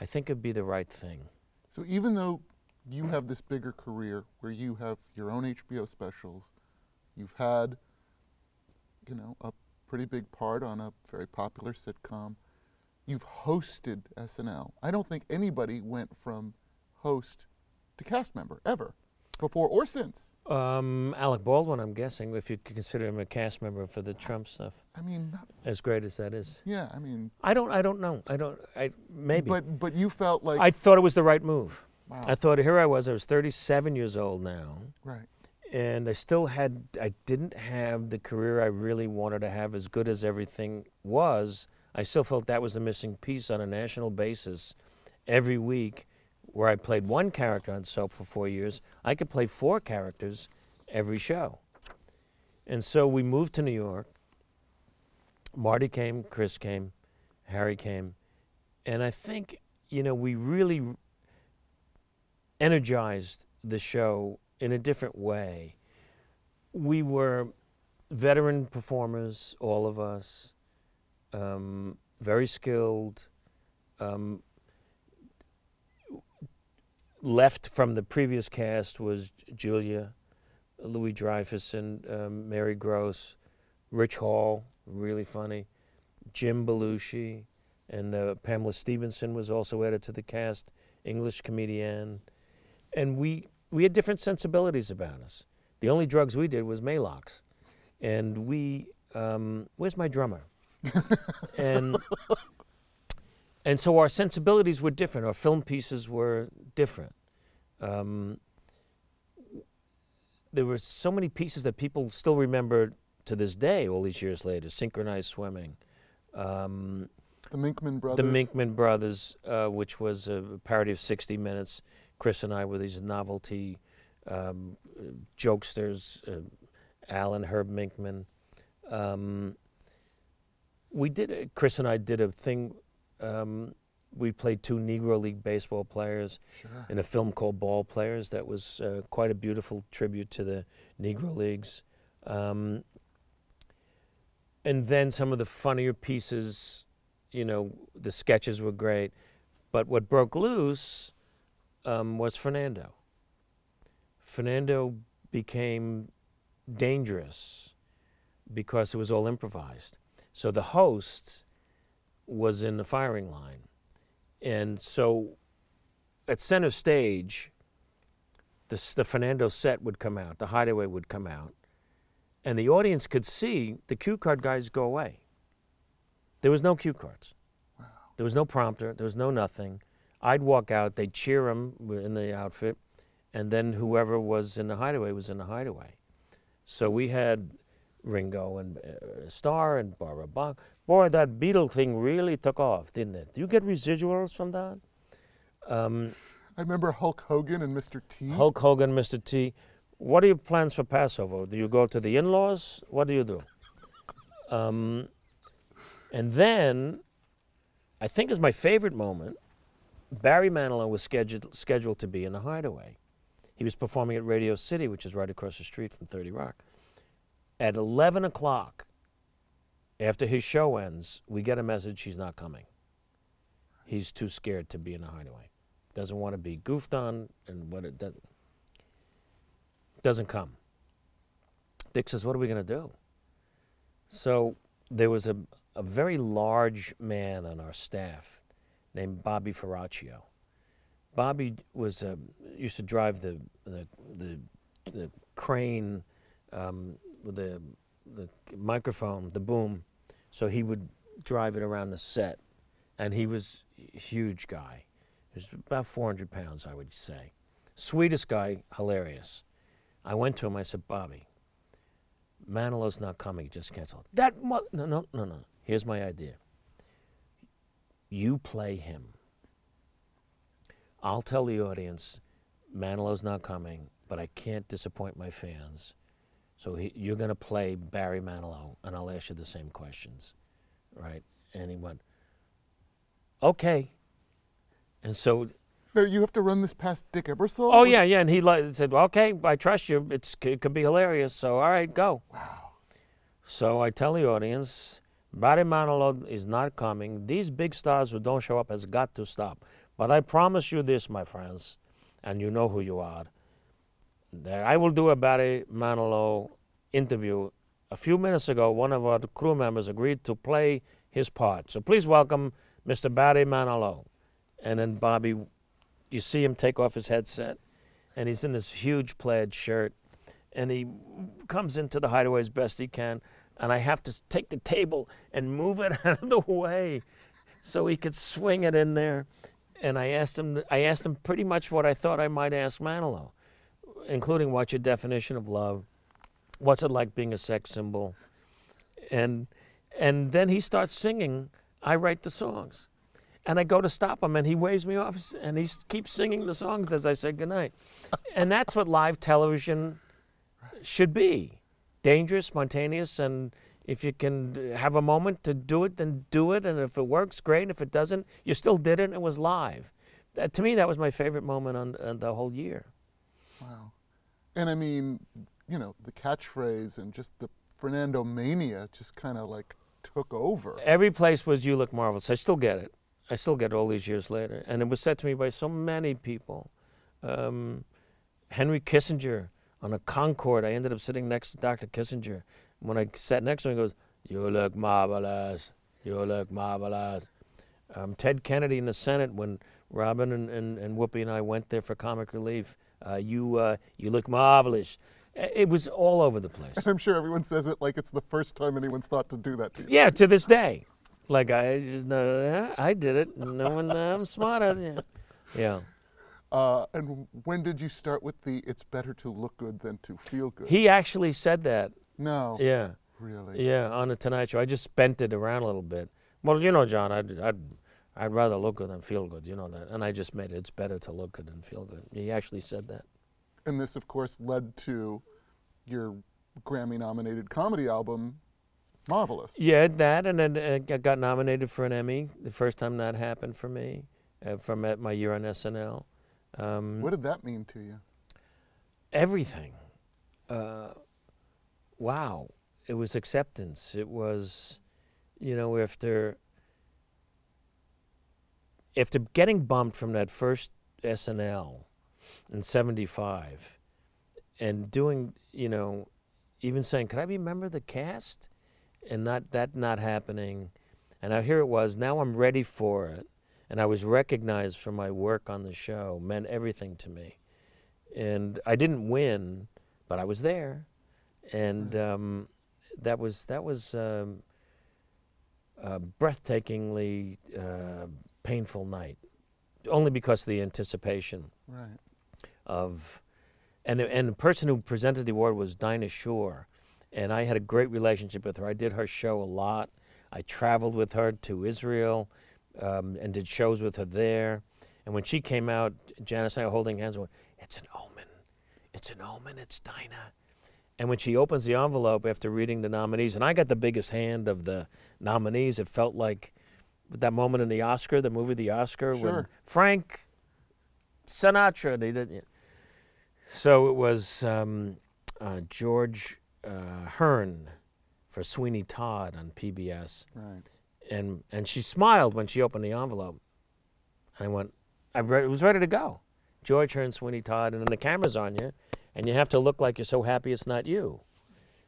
think it'd be the right thing." So even though you have this bigger career where you have your own HBO specials, you've had, a pretty big part on a very popular sitcom, you've hosted SNL. I don't think anybody went from host to cast member ever, before or since. Alec Baldwin, I'm guessing, if you could consider him a cast member for the Trump stuff. I mean, As great as that is. yeah, I mean. I don't know. Maybe. But you felt like. I thought it was the right move. Wow. I thought, here I was 37 years old now. Right. And I didn't have the career I really wanted to have, as good as everything was. I still felt that was the missing piece on a national basis. Every week, where I played one character on soap for 4 years, I could play 4 characters every show. And so we moved to New York. Marty came, Chris came, Harry came. And I think, we really energized the show in a different way. We were veteran performers, all of us, very skilled, left from the previous cast was Julia, Louis Dreyfus, and Mary Gross, Rich Hall, really funny, Jim Belushi, and Pamela Stevenson was also added to the cast, English comedian. And we had different sensibilities about us. The only drugs we did was Maalox. And where's my drummer? And so our sensibilities were different. Our film pieces were different. There were so many pieces that people still remember to this day, all these years later. Synchronized Swimming. The Minkman Brothers. The Minkman Brothers, which was a parody of 60 Minutes. Chris and I were these novelty jokesters, Alan Herb Minkman. Chris and I did a thing. We played 2 Negro League baseball players in a film called Ball Players. That was quite a beautiful tribute to the Negro Leagues. And then some of the funnier pieces, the sketches were great. But what broke loose was Fernando. Fernando became dangerous because it was all improvised. So the host was in the firing line. And so at center stage, the Fernando set would come out, the Hideaway would come out, and the audience could see the cue card guys go away. There was no cue cards. Wow. There was no prompter. There was no nothing. I'd walk out, they'd cheer him in the outfit, and then whoever was in the Hideaway was in the Hideaway. So we had Ringo and Starr and Barbara Bach. Boy, that Beatle thing really took off, didn't it? Do you get residuals from that? I remember Hulk Hogan and Mr. T. Hulk Hogan, Mr. T. What are your plans for Passover? Do you go to the in-laws? What do you do? And then, I think is my favorite moment, Barry Manilow was scheduled to be in the Hideaway. He was performing at Radio City, which is right across the street from 30 Rock. At 11 o'clock, after his show ends, we get a message he's not coming. He's too scared to be in the Hideaway. Doesn't want to be goofed on, and what it doesn't come. Dick says, what are we going to do? So there was a very large man on our staff named Bobby Ferraccio. Bobby was used to drive the crane with the microphone, the boom, so he would drive it around the set, and he was a huge guy. He was about 400 pounds, I would say. Sweetest guy, hilarious. I went to him, I said, Bobby, Manilow's not coming, he just canceled. No. Here's my idea. You play him. I'll tell the audience, Manilow's not coming, but I can't disappoint my fans. So you're going to play Barry Manilow, and I'll ask you the same questions, right? And he went, okay. And so... No, you have to run this past Dick Ebersol? Oh, yeah, and he said, okay, I trust you. It could be hilarious, so all right, go. Wow. So I tell the audience, Barry Manilow is not coming. These big stars who don't show up has got to stop. But I promise you this, my friends, and you know who you are, that I will do a Barry Manilow interview. A few minutes ago, one of our crew members agreed to play his part. So please welcome Mr. Barry Manilow. And then Bobby, you see him take off his headset, and he's in this huge plaid shirt, and he comes into the Hideaway as best he can, and I have to take the table and move it out of the way so he could swing it in there. And I asked him pretty much what I thought I might ask Manilow, including what's your definition of love, what's it like being a sex symbol, and then he starts singing I Write the Songs. And I go to stop him, and he waves me off, and he keeps singing the songs as I say goodnight. And that's what live television should be. Dangerous, spontaneous, and if you can have a moment to do it, then do it. And if it works, great. And if it doesn't, you still did it, and it was live. To me, that was my favorite moment on the whole year. Wow. And I mean, you know, the catchphrase and just the Fernando mania just kind of like took over. Every place was "You Look Marvelous." I still get it. I still get it all these years later. And it was said to me by so many people. Henry Kissinger on a Concorde. I ended up sitting next to Dr. Kissinger. When I sat next to him, he goes, "You look marvelous. You look marvelous." Ted Kennedy in the Senate, when Robin and Whoopi and I went there for comic relief, you look marvelous. It was all over the place. I'm sure everyone says it like it's the first time anyone's thought to do that to you. Yeah, to this day. Like, I did it. No one, I'm smarter. Yeah. And when did you start with the "it's better to look good than to feel good"? He actually said that. No. Yeah. Really? Yeah, on the Tonight Show. I just bent it around a little bit. Well, you know, John, I'd rather look good than feel good. You know that. And I just made it. It's better to look good than feel good. He actually said that. And this, of course, led to your Grammy-nominated comedy album, Marvelous. Yeah, that, and then I got nominated for an Emmy. The first time that happened for me, from my year on SNL. What did that mean to you? Everything. Wow. It was acceptance. It was, you know, after getting bumped from that first SNL in '75 and doing, you know, even saying, "Could I be a member of the cast?" And not happening. And now here it was, now I'm ready for it. And I was recognized for my work on the show, meant everything to me. And I didn't win, but I was there. And that was a breathtakingly painful night, only because of the anticipation of, and the person who presented the award was Dinah Shore. And I had a great relationship with her. I did her show a lot. I traveled with her to Israel and did shows with her there. And when she came out, Janice and I were holding hands and went, "It's an omen. It's an omen. It's Dinah." And when she opens the envelope after reading the nominees, and I got the biggest hand of the nominees, it felt like that moment in the Oscar, the movie The Oscar, when Frank Sinatra, they did. So it was George Hearn for Sweeney Todd on PBS. Right. And she smiled when she opened the envelope. And I went, it was ready to go. George Hearn, Sweeney Todd, and then the camera's on you, and you have to look like you're so happy it's not you.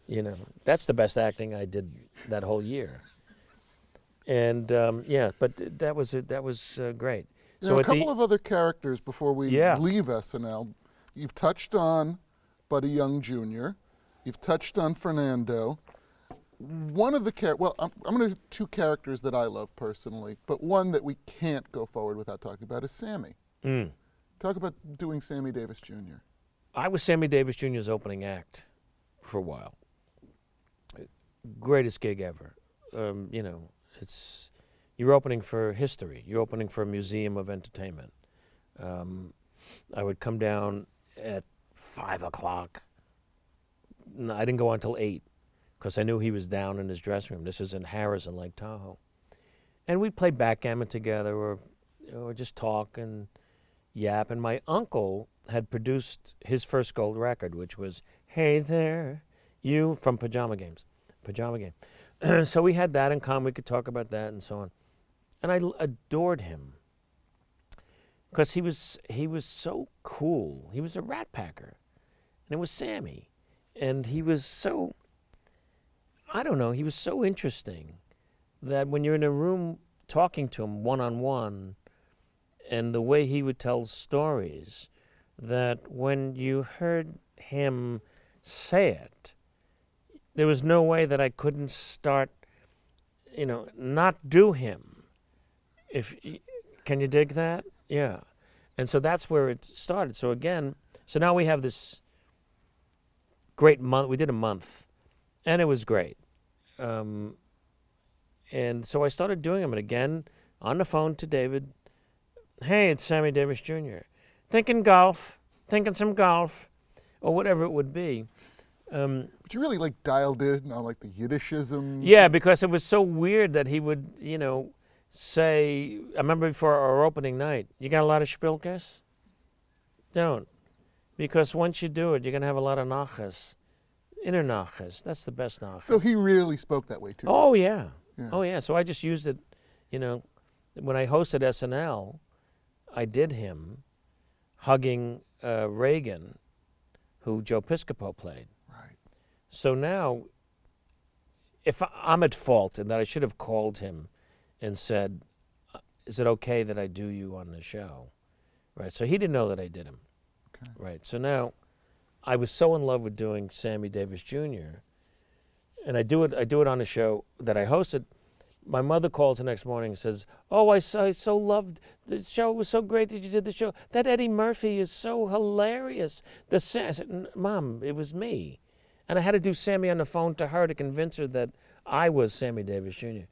You know, that's the best acting I did that whole year. And yeah, but that was great. You know, a couple of other characters before we leave SNL. You've touched on Buddy Young Jr. You've touched on Fernando. One of the I'm going to two characters that I love personally, but one that we can't go forward without talking about is Sammy. Talk about doing Sammy Davis Jr. I was Sammy Davis Jr.'s opening act for a while. Greatest gig ever. You know, you're opening for history. You're opening for a museum of entertainment. I would come down at 5 o'clock. No, I didn't go on until 8 because I knew he was down in his dressing room. This is in Harrah's in Lake Tahoe. And we'd play backgammon together or just talk and yap. And my uncle had produced his first gold record, which was "Hey There, You" from Pajama Games. Pajama Game. So we had that in common. We could talk about that and so on. And I adored him because he was so cool. He was a Rat Packer. And it was Sammy. And he was so, I don't know, he was so interesting that when you're in a room talking to him one-on-one and the way he would tell stories, that when you heard him say it, there was no way that I couldn't start, not do him. Can you dig that? Yeah. And so that's where it started. So now we have this great month. We did a month, and it was great. And so I started doing them, and again, on the phone to David, hey, it's Sammy Davis Jr. Thinking some golf, or whatever it would be. But you really dialed in on the Yiddishisms. Yeah, because it was so weird that he would, say, I remember before our opening night, you got a lot of spilkes? Don't. Because once you do it, you're going to have a lot of nachas. Inner nachas. That's the best nachas. So he really spoke that way too. Oh, yeah. Oh, yeah. So I just used it, when I hosted SNL, I did him hugging Reagan, who Joe Piscopo played. Right. So now, if I'm at fault and that I should have called him and said, is it okay that I do you on the show? Right. So he didn't know that I did him. Okay. Right. So now, I was so in love with doing Sammy Davis Jr., and I do it on a show that I hosted. My mother calls the next morning and says, oh, I so loved the show. It was so great that you did the show. That Eddie Murphy is so hilarious. I said, Mom, it was me. And I had to do Sammy on the phone to her to convince her that I was Sammy Davis Jr.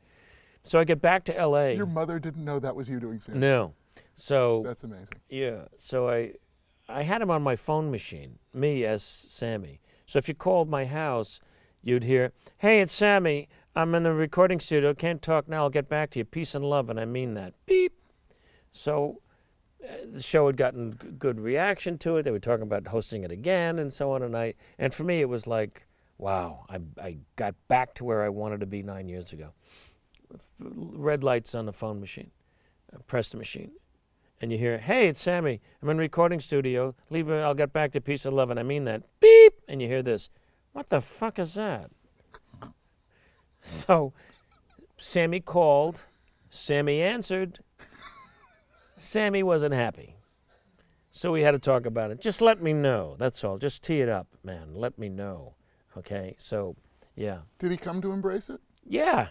So I get back to L.A. Your mother didn't know that was you doing Sammy? No. So that's amazing. Yeah. So I had him on my phone machine, me as Sammy. So if you called my house, you'd hear, hey, it's Sammy. I'm in the recording studio. Can't talk now. I'll get back to you. Peace and love, and I mean that. Beep. So the show had gotten good reaction to it. They were talking about hosting it again and so on. And for me, it was like, wow, I got back to where I wanted to be 9 years ago. Red lights on the phone machine. Press the machine. And you hear, hey, it's Sammy. I'm in the recording studio. I'll get back to peace and love, and I mean that. Beep. And you hear this. What the fuck is that? So Sammy called. Sammy answered. Sammy wasn't happy. So we had to talk about it. Just let me know. That's all. Just tee it up, man. Let me know. Okay? So, yeah. Did he come to embrace it? Yeah.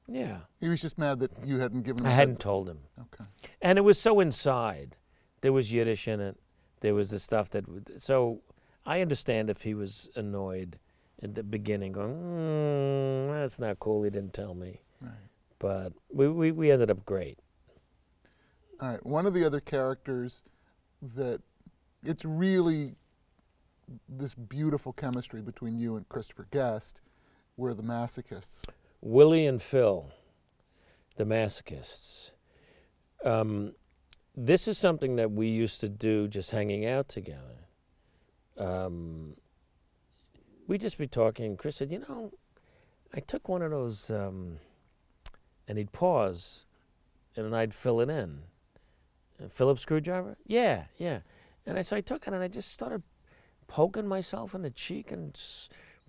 Yeah. He was just mad that you hadn't given him I hadn't told him. Okay. And it was so inside. There was Yiddish in it. There was the stuff that... So I understand if he was annoyed at the beginning, going, that's not cool, he didn't tell me. Right. But we ended up great. All right. One of the other characters that it's really this beautiful chemistry between you and Christopher Guest were the Masochists. Willie and Phil, the Masochists. This is something that we used to do just hanging out together. We'd just be talking. Chris said, I took one of those, and he'd pause, and then I'd fill it in. A Phillips screwdriver? Yeah. And so I took it, and I just started poking myself in the cheek and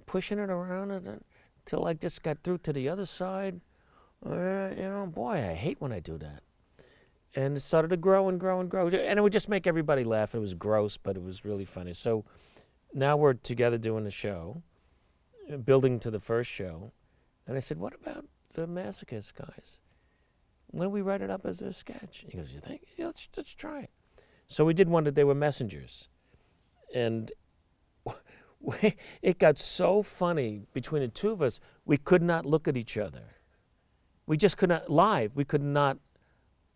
pushing it around until I just got through to the other side. Boy, I hate when I do that. And it started to grow and grow and grow. And it would just make everybody laugh. It was gross, but it was really funny. So now we're together doing the show, building to the first show. And I said, what about the Masochist guys? Why don't we write it up as a sketch? He goes, you think? Yeah, let's try it. So we did one that they were messengers. And it got so funny between the two of us, we could not look at each other. We just could not, live, we could not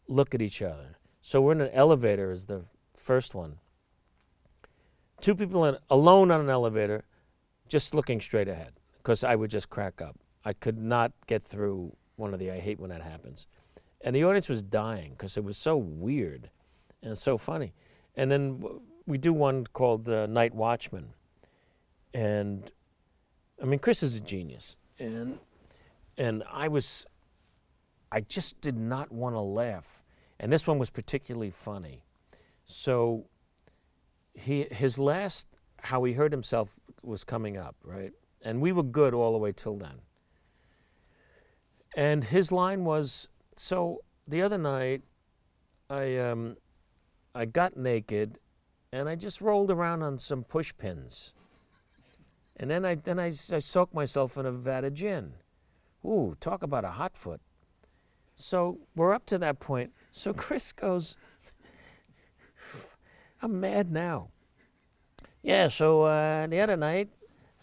look at each other. So we're in an elevator is the first one. Two people alone on an elevator, just looking straight ahead, because I would just crack up. I could not get through one of the, I hate when that happens. And the audience was dying because it was so weird and so funny. And then we do one called Night Watchman. And, I mean, Chris is a genius. And I just did not want to laugh. And this one was particularly funny. So his last, how he heard himself was coming up, right? And we were good all the way till then. And his line was, So the other night, I got naked, and I just rolled around on some push pins, and then I soaked myself in a vat of gin. Ooh, talk about a hot foot. So we're up to that point. So Chris goes, I'm mad now. Yeah, so the other night,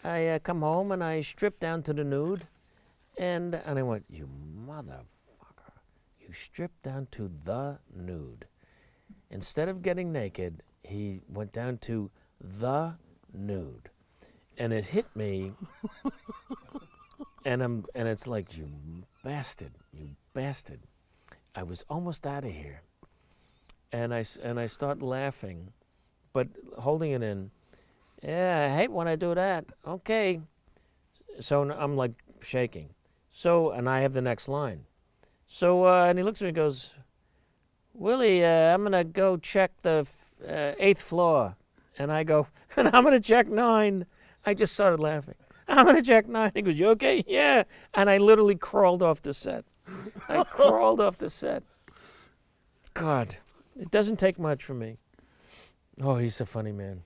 I come home and I stripped down to the nude. And I went, you motherfucker. You stripped down to the nude. Instead of getting naked, he went down to the nude. And it hit me. And it's like, you bastard, you bastard. I was almost out of here. And I start laughing, but holding it in. Yeah, I hate when I do that. Okay. So I'm like shaking. So, and I have the next line. So, and he looks at me and goes, Willie, I'm going to go check the 8th floor. And I go, and I'm going to check 9. I just started laughing. I'm going to check 9. He goes, you okay? Yeah. And I literally crawled off the set. I crawled off the set. God, it doesn't take much from me. Oh, he's a funny man.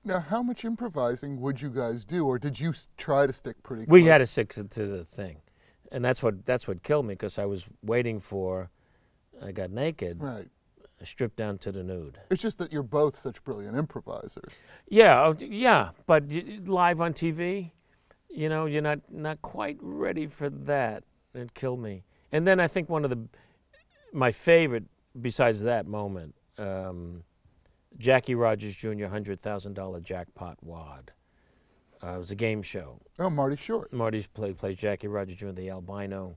Now, how much improvising would you guys do, or did you try to stick pretty close? We had to stick to the thing. And that's what killed me, because I was waiting for, I got naked, Right. I stripped down to the nude. It's just that you're both such brilliant improvisers. Yeah, but live on TV, you're not quite ready for that. It killed me. And then I think one of my favorite, besides that moment, Jackie Rogers Jr. $100,000 jackpot wad. It was a game show. Oh, Marty Short. Marty plays Jackie Rogers Jr., the albino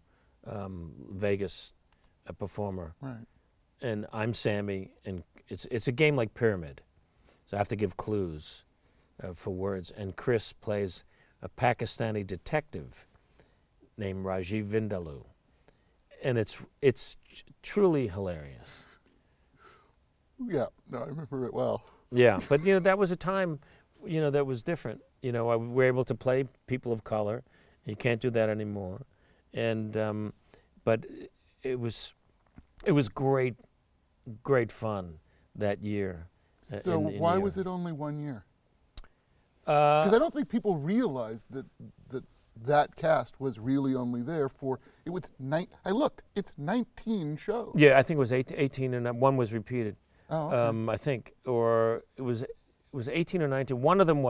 Vegas performer. Right. And I'm Sammy, and it's a game like Pyramid. So I have to give clues for words. And Chris plays a Pakistani detective named Rajiv Vindaloo. And it's truly hilarious. Yeah, no, I remember it well. Yeah, but that was a time, that was different. We were able to play people of color. You can't do that anymore. And but it was great fun that year. So in why New was York. it only 1 year? Because I don't think people realized that cast was really only there for, it was I looked, it's 19 shows. Yeah, I think it was 18, and one was repeated. Oh, okay. I think, or it was 18 or 19. One of them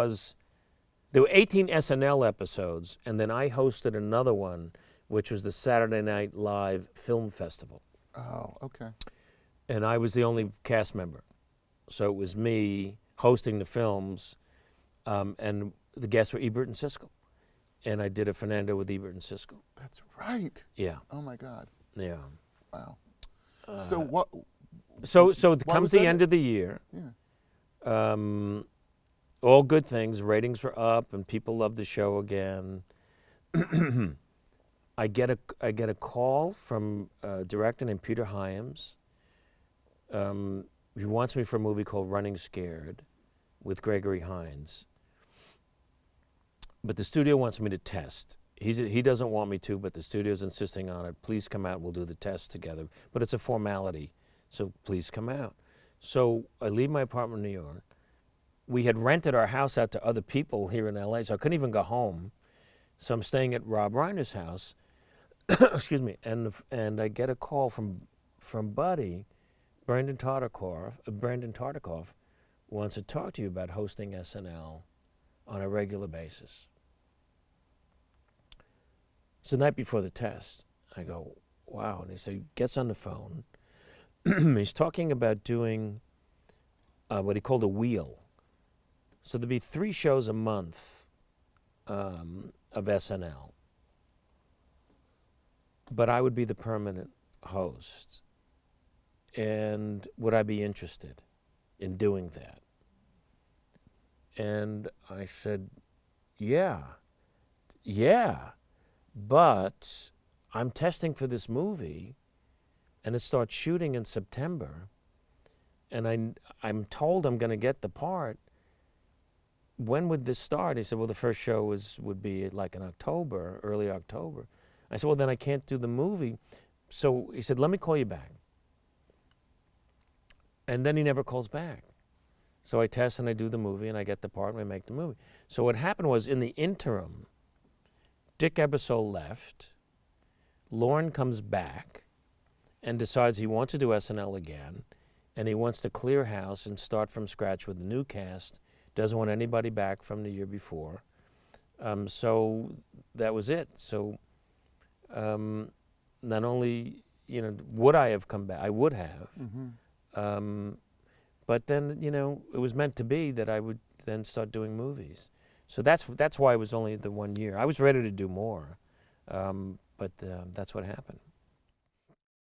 there were 18 SNL episodes, and then I hosted another one, which was the Saturday Night Live Film Festival. Oh, okay. And I was the only cast member. So it was me hosting the films, and the guests were Ebert and Siskel. And I did a Fernando with Ebert and Siskel. That's right. Yeah. Oh my God. Yeah. Wow. So what? So Why comes was the that end of the year. Yeah. All good things. Ratings were up, and people loved the show again. I get a call from a director named Peter Hyams. He wants me for a movie called Running Scared with Gregory Hines. But the studio wants me to test. He doesn't want me to, but the studio's insisting on it. Please come out, we'll do the test together. But it's a formality, so please come out. So I leave my apartment in New York. We had rented our house out to other people here in LA, so I couldn't even go home. So I'm staying at Rob Reiner's house. Excuse me, and I get a call from Buddy, Brandon Tartikoff wants to talk to you about hosting SNL on a regular basis. It's the night before the test. I go, wow. And he gets on the phone. He's talking about doing what he called a wheel. So there'd be 3 shows a month of SNL. But I would be the permanent host. And would I be interested in doing that? And I said, yeah, but I'm testing for this movie, and it starts shooting in September, and I'm told I'm going to get the part. When would this start? He said, well, the first show would be like in October, early October. I said, well, then I can't do the movie. So he said, let me call you back. And then he never calls back. So I test and I do the movie and I get the part and I make the movie. So what happened was, in the interim, Dick Ebersol left, Lorne comes back and decides he wants to do SNL again, and he wants to clear house and start from scratch with a new cast, doesn't want anybody back from the year before. So that was it. So not only, would I have come back, I would have. But then, it was meant to be that I would then start doing movies. So that's why it was only the 1 year. I was ready to do more, but that's what happened.